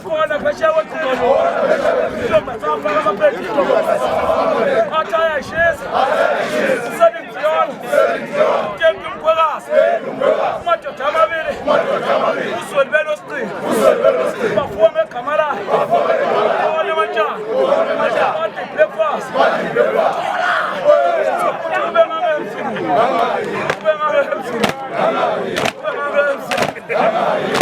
Kona kasha wote. Lomba tamba kama peti. Hata ya sheza. Sadi mtioni. Tembi mkwagasi. Macho tamabili. Uswel belosti. Mafuame kamara. Ole macha. Mati breakfast. Ube mame mfini. Ube mame mfini. Ube mame mfini.